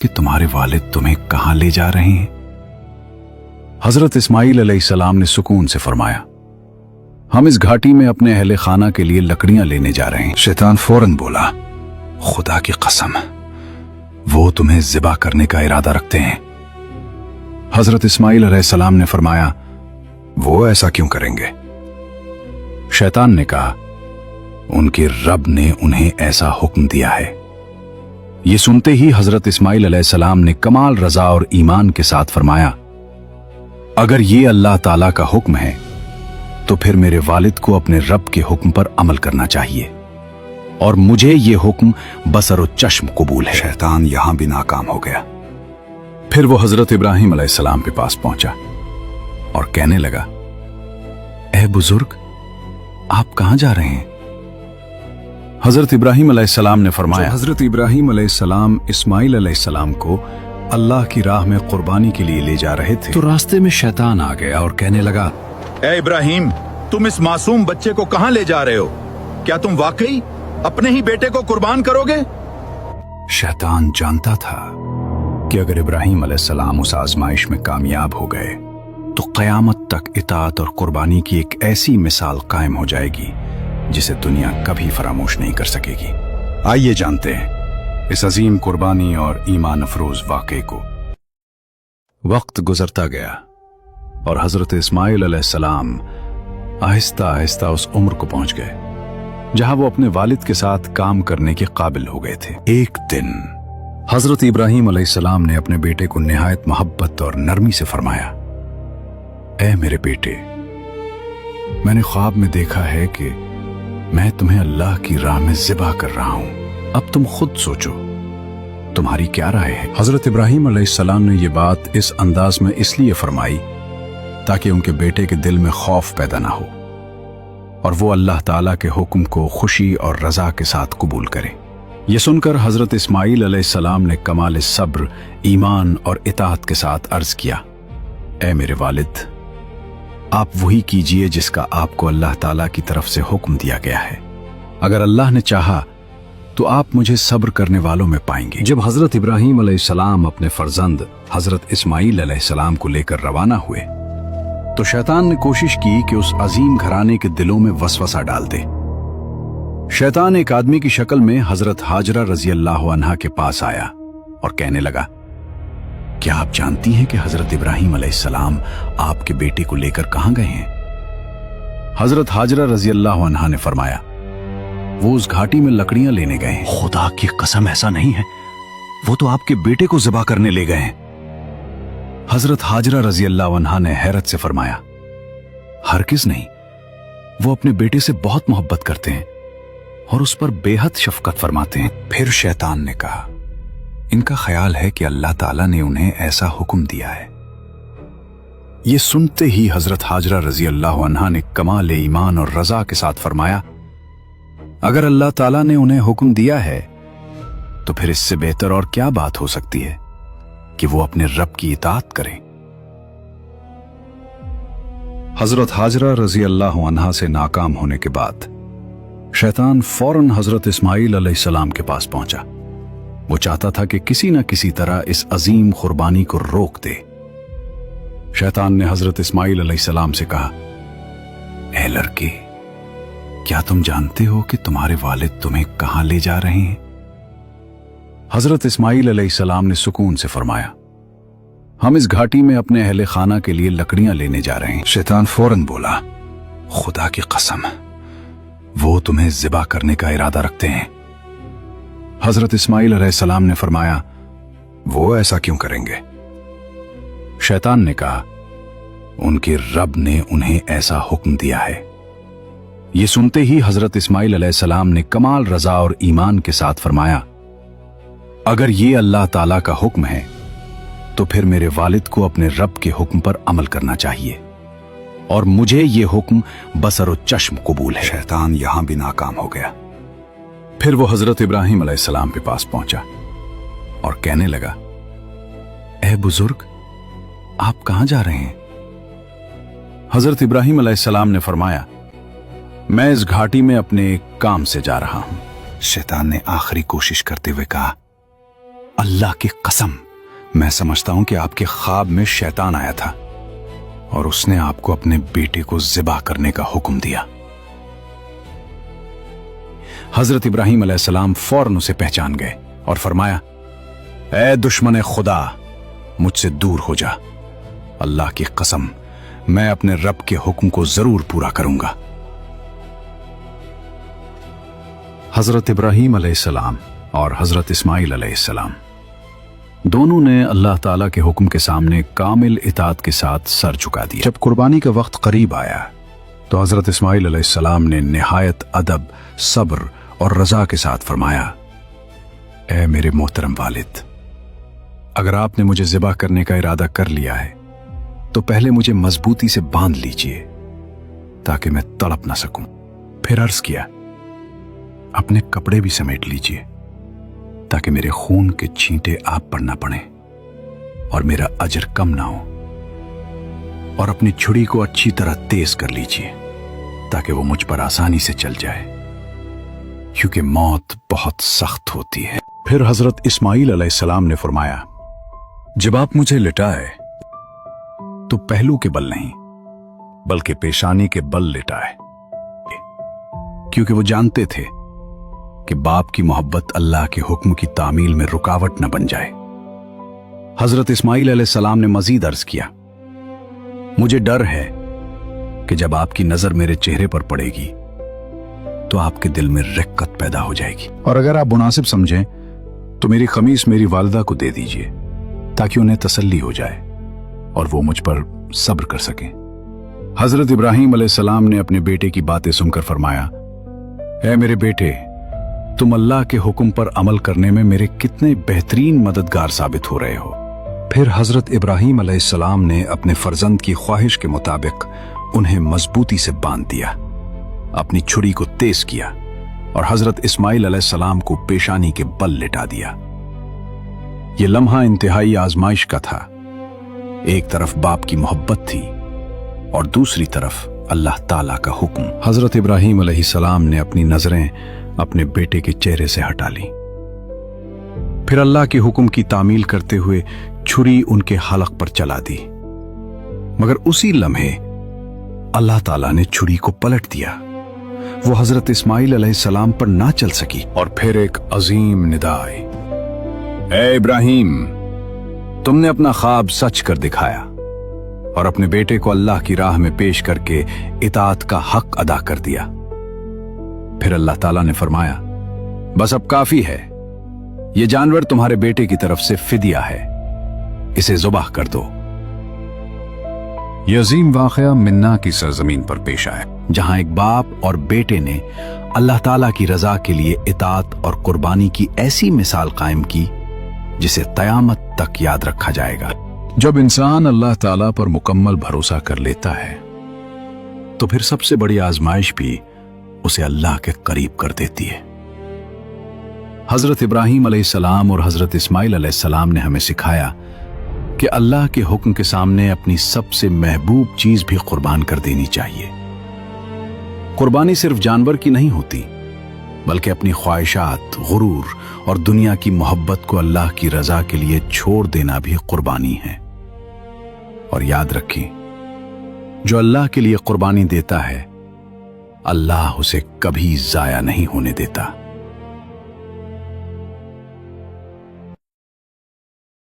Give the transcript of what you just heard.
कि तुम्हारे वालिद तुम्हें कहां ले जा रहे हैं? हजरत इस्माइल अलैहिस्सलाम ने सुकून से फरमाया, हम इस घाटी में अपने अहले खाना के लिए लकड़ियां लेने जा रहे हैं। शैतान फौरन बोला, खुदा की कसम, वो तुम्हें ज़िबा करने का इरादा रखते हैं। हजरत इस्माइल अलैहिस्सलाम ने फरमाया, वो ऐसा क्यों करेंगे? शैतान ने कहा, उनके रब ने उन्हें ऐसा हुक्म दिया है। ये सुनते ही हजरत इस्माइल अलैहिस्सलाम ने कमाल रजा और ईमान के साथ फरमाया, अगर ये अल्लाह ताला का हुक्म है तो फिर मेरे वालिद को अपने रब के हुक्म पर अमल करना चाहिए और मुझे ये हुक्म बसर व चश्म कबूल है। शैतान यहां भी नाकाम हो गया। फिर वो हजरत इब्राहिम अलैहिस्सलाम के पास पहुंचा और कहने लगा, ए बुजुर्ग, आप कहां जा रहे हैं? हजरत इब्राहिम अलैहिस्सलाम ने फरमाया, हजरत इब्राहिम अलैहिस्सलाम इस्माइल अलैहिस्सलाम को अल्लाह की राह में कुर्बानी के लिए ले जा रहे थे तो रास्ते में शैतान आ गया और कहने लगा, ए इब्राहिम, तुम इस मासूम बच्चे को कहां ले जा रहे हो? क्या तुम वाकई अपने ही बेटे को कुर्बान करोगे? शैतान जानता था कि अगर इब्राहिम अलैहिस्सलाम उस आजमाइश में कामयाब हो गए तो क़यामत तक इताअत और कुर्बानी की एक ऐसी मिसाल कायम हो जाएगी जिसे दुनिया कभी फरामोश नहीं कर सकेगी। आइए जानते हैं इस अजीम कुर्बानी और ईमान अफरोज वाक़े को। वक्त गुजरता गया और हजरत इस्माइल अलैहिस्सलाम आहिस्ता आहिस्ता उस उम्र को पहुंच गए जहां वो अपने वालिद के साथ काम करने के काबिल हो गए थे। एक दिन हजरत इब्राहिम अलैहिस्सलाम ने अपने बेटे को निहायत मोहब्बत और नरमी से फरमाया, ऐ मेरे बेटे, मैंने ख्वाब में देखा है कि मैं तुम्हें अल्लाह की राह में ज़िबा कर रहा हूं। अब तुम खुद सोचो, तुम्हारी क्या राय है? हजरत इब्राहिम अलैहिस्सलाम ने यह बात इस अंदाज में इसलिए फरमाई ताकि उनके बेटे के दिल में खौफ पैदा ना हो और वो अल्लाह ताला के हुक्म को खुशी और रजा के साथ कबूल करे। ये सुनकर हजरत इस्माइल अलैहिस्सलाम ने कमाल सब्र, ईमान और इताअत के साथ अर्ज किया, ऐ मेरे वालिद, आप वही कीजिए जिसका आपको अल्लाह ताला की तरफ से हुक्म दिया गया है। अगर अल्लाह ने चाहा तो आप मुझे सब्र करने वालों में पाएंगे। जब हजरत इब्राहिम अलैहिस्सलाम अपने फर्जंद हजरत इस्माइल अलैहिस्सलाम को लेकर रवाना हुए तो शैतान ने कोशिश की कि उस अजीम घराने के दिलों में वसवसा डाल दे। शैतान एक आदमी की शक्ल में हजरत हाजरा रजी अल्लाह अन्हा के पास आया और कहने लगा, क्या आप जानती हैं कि हजरत इब्राहिम अलैहिस्सलाम आपके बेटे को लेकर कहां गए हैं? हजरत हाजरा रजी अल्लाह अन्हा ने फरमाया, वो उस घाटी में लकड़ियां लेने गए हैं। खुदा की कसम, ऐसा नहीं है, वो तो आपके बेटे को ज़िबा करने ले गए हैं। हजरत हाजरा रजी अल्लाह अन्हा ने हैरत से फरमाया, हरगिज़ नहीं, वो अपने बेटे से बहुत मोहब्बत करते हैं और उस पर बेहद शफकत फरमाते हैं। फिर शैतान ने कहा, इनका ख्याल है कि अल्लाह ताला ने उन्हें ऐसा हुक्म दिया है। ये सुनते ही हजरत हाजरा रजी अल्लाह अन्हा ने कमाल ईमान और रजा के साथ फरमाया, अगर अल्लाह ताला ने उन्हें हुक्म दिया है तो फिर इससे बेहतर और क्या बात हो सकती है कि वो अपने रब की इताअत करें। हजरत हाजरा रजी अल्लाह अन्हा से नाकाम होने के बाद शैतान फौरन हजरत इस्माइल अलैहिस्सलाम के पास पहुंचा। वो चाहता था कि किसी न किसी तरह इस अजीम कुर्बानी को रोक दे। शैतान ने हजरत इस्माइल अलैहिस्सलाम से कहा, ऐ लड़के, क्या तुम जानते हो कि तुम्हारे वालिद तुम्हें कहां ले जा रहे हैं? हजरत इस्माइल अलैहिस्सलाम ने सुकून से फरमाया, हम इस घाटी में अपने अहले खाना के लिए लकड़ियां लेने जा रहे हैं। शैतान फौरन बोला, खुदा की कसम, वो तुम्हें ज़िबा करने का इरादा रखते हैं। हजरत इस्माइल अलैहिस्सलाम ने फरमाया, वो ऐसा क्यों करेंगे? शैतान ने कहा, उनके रब ने उन्हें ऐसा हुक्म दिया है। ये सुनते ही हजरत इस्माइल अलैहिस्सलाम ने कमाल रजा और ईमान के साथ फरमाया, अगर ये अल्लाह ताला का हुक्म है तो फिर मेरे वालिद को अपने रब के हुक्म पर अमल करना चाहिए और मुझे ये हुक्म बसर व चश्म कबूल है। शैतान यहां भी नाकाम हो गया। फिर वो हजरत इब्राहिम अलैहिस्सलाम के पास पहुंचा और कहने लगा, ए बुजुर्ग, आप कहां जा रहे हैं? हजरत इब्राहिम अलैहिस्सलाम ने फरमाया, मैं इस घाटी में अपने एक काम से जा रहा हूं। शैतान ने आखिरी कोशिश करते हुए कहा, अल्लाह की कसम, मैं समझता हूं कि आपके ख्वाब में शैतान आया था और उसने आपको अपने बेटे को ज़िबा करने का हुक्म दिया। हजरत इब्राहीम अलैहिस्सलाम फौरन उसे पहचान गए और फरमाया, ऐ दुश्मन खुदा, मुझसे दूर हो जा। अल्लाह की कसम, मैं अपने रब के हुक्म को जरूर पूरा करूंगा। हजरत इब्राहीम अलैहिस्सलाम और हजरत इस्माइल अलैहिस्सलाम दोनों ने अल्लाह ताला के हुक्म के सामने कामिल इताअत के साथ सर झुका दिया। जब कुर्बानी का वक्त करीब आया तो हजरत इस्माइल अलैहिस्सलाम ने निहायत अदब, सब्र और रजा के साथ फरमाया, ऐ मेरे मोहतरम वालिद, अगर आपने मुझे ज़िबा करने का इरादा कर लिया है तो पहले मुझे मजबूती से बांध लीजिए ताकि मैं तड़प ना सकूं। फिर अर्ज किया, अपने कपड़े भी समेट लीजिए ताकि मेरे खून के छींटे आप पर ना पड़े और मेरा अजर कम ना हो, और अपनी छुरी को अच्छी तरह तेज कर लीजिए ताकि वो मुझ पर आसानी से चल जाए, क्योंकि मौत बहुत सख्त होती है। फिर हजरत इस्माइल अलैहिस्सलाम ने फरमाया, जब आप मुझे लिटाए तो पहलू के बल नहीं बल्कि पेशानी के बल लिटाए, क्योंकि वो जानते थे कि बाप की मोहब्बत अल्लाह के हुक्म की तामील में रुकावट न बन जाए। हजरत इस्माइल अलैहिस्सलाम ने मजीद अर्ज किया, मुझे डर है कि जब आपकी नजर मेरे चेहरे पर पड़ेगी तो आपके दिल में रिक्कत पैदा हो जाएगी, और अगर आप मुनासिब समझें तो मेरी खमीस मेरी वालिदा को दे दीजिए ताकि उन्हें तसल्ली हो जाए और वो मुझ पर सब्र कर सकें। हजरत इब्राहीम अलैहिस्सलाम ने अपने बेटे की बातें सुनकर फरमाया, ऐ मेरे बेटे, तुम अल्लाह के हुक्म पर अमल करने में मेरे कितने बेहतरीन मददगार साबित हो रहे हो। फिर हजरत इब्राहीम अलैहिस्सलाम ने अपने फर्जंद की ख्वाहिश के मुताबिक उन्हें मजबूती से बांध दिया, अपनी छुरी को तेज किया और हजरत इस्माइल अलैहिस्सलाम को पेशानी के बल लिटा दिया। यह लम्हा इंतहाई आजमाइश का था। एक तरफ बाप की मोहब्बत थी और दूसरी तरफ अल्लाह ताला का हुक्म। हजरत इब्राहीम अलैहिस्सलाम ने अपनी नजरें अपने बेटे के चेहरे से हटा ली, फिर अल्लाह के हुक्म की तामील करते हुए छुरी उनके हलक पर चला दी, मगर उसी लम्हे अल्लाह ताला ने छुरी को पलट दिया। वो हजरत इस्माइल अलैहिस्सलाम पर ना चल सकी और फिर एक अजीम निदा आई, ऐ इब्राहीम, तुमने अपना ख्वाब सच कर दिखाया और अपने बेटे को अल्लाह की राह में पेश करके इताअत का हक अदा कर दिया। फिर अल्लाह ताला ने फरमाया, बस अब काफी है, ये जानवर तुम्हारे बेटे की तरफ से फिदिया है, इसे ज़ुबाह कर दो। यह अजीम वाक़या मिन्ना की सरजमीन पर पेश आया, जहां एक बाप और बेटे ने अल्लाह ताला की रजा के लिए इताअत और कुर्बानी की ऐसी मिसाल कायम की जिसे क़यामत तक याद रखा जाएगा। जब इंसान अल्लाह ताला पर मुकम्मल भरोसा कर लेता है तो फिर सबसे बड़ी आजमाइश भी उसे अल्लाह के करीब कर देती है। हजरत इब्राहीम अलैहिस्सलाम और हजरत इस्माइल अलैहिस्सलाम ने हमें सिखाया कि अल्लाह के हुक्म के सामने अपनी सबसे महबूब चीज भी कुर्बान कर देनी चाहिए। कुर्बानी सिर्फ जानवर की नहीं होती, बल्कि अपनी ख्वाहिशात, गुरूर और दुनिया की मोहब्बत को अल्लाह की रजा के लिए छोड़ देना भी कुर्बानी है। और याद रखें, जो अल्लाह के लिए कुर्बानी देता है, अल्लाह उसे कभी जाया नहीं होने देता।